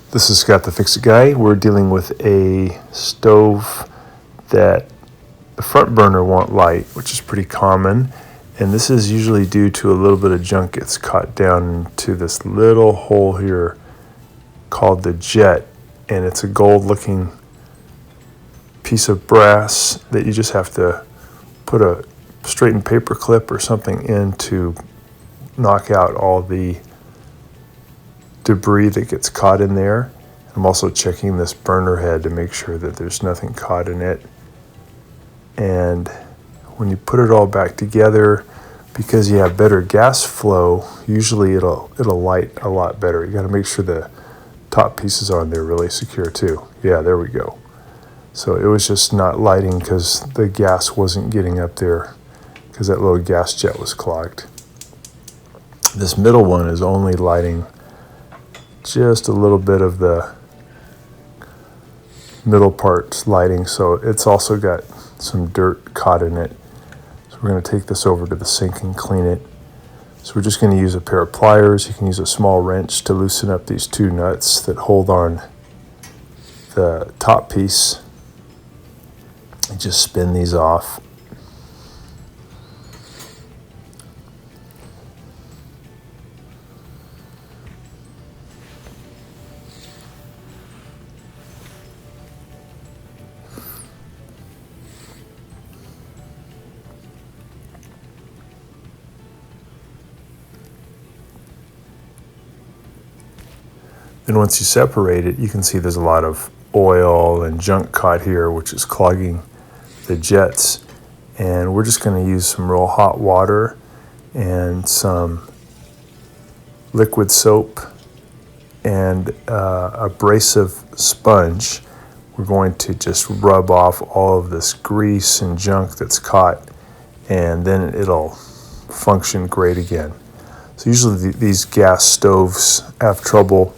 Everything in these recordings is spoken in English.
This is Scott the Fix-It Guy. We're dealing with a stove that the front burner won't light, which is pretty common. And this is usually due to a little bit of junk gets caught down into this little hole here called the jet. And it's a gold looking piece of brass that you just have to put a straightened paper clip or something in to knock out all the debris that gets caught in there. I'm also checking this burner head to make sure that there's nothing caught in it. And when you put it all back together, because you have better gas flow, usually it'll light a lot better. You got to make sure the top pieces on there really secure too. Yeah, there we go. So it was just not lighting because the gas wasn't getting up there because that little gas jet was clogged. This middle one is only lighting just a little bit of the middle part lighting, so it's also got some dirt caught in it. So we're going to take this over to the sink and clean it. So we're just going to use a pair of pliers. You can use a small wrench to loosen up these two nuts that hold on the top piece. And just spin these off. Then once you separate it, you can see there's a lot of oil and junk caught here, which is clogging the jets. And we're just going to use some real hot water and some liquid soap and a abrasive sponge. We're going to just rub off all of this grease and junk that's caught, and then it'll function great again. So usually these gas stoves have trouble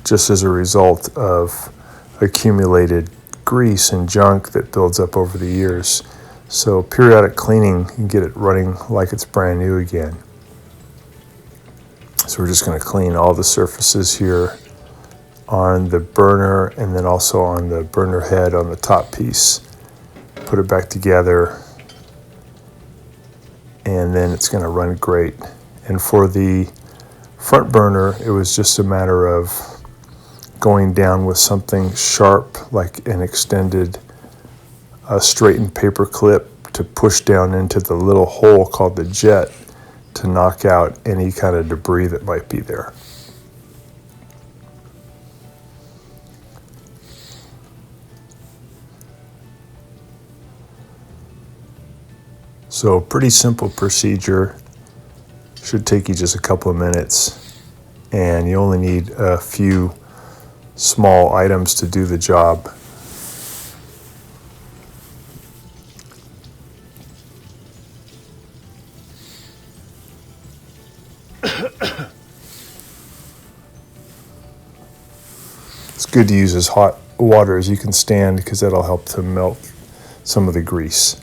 just as a result of accumulated grease and junk that builds up over the years. So periodic cleaning can get it running like it's brand new again. So we're just going to clean all the surfaces here on the burner and then also on the burner head on the top piece. Put it back together and then it's going to run great. And for the front burner, it was just a matter of going down with something sharp like an extended straightened paper clip to push down into the little hole called the jet to knock out any kind of debris that might be there. So pretty simple procedure. Should take you just a couple of minutes, and you only need a few small items to do the job. It's good to use as hot water as you can stand because that'll help to melt some of the grease.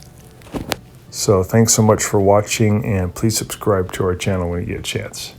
So thanks so much for watching, and please subscribe to our channel when you get a chance.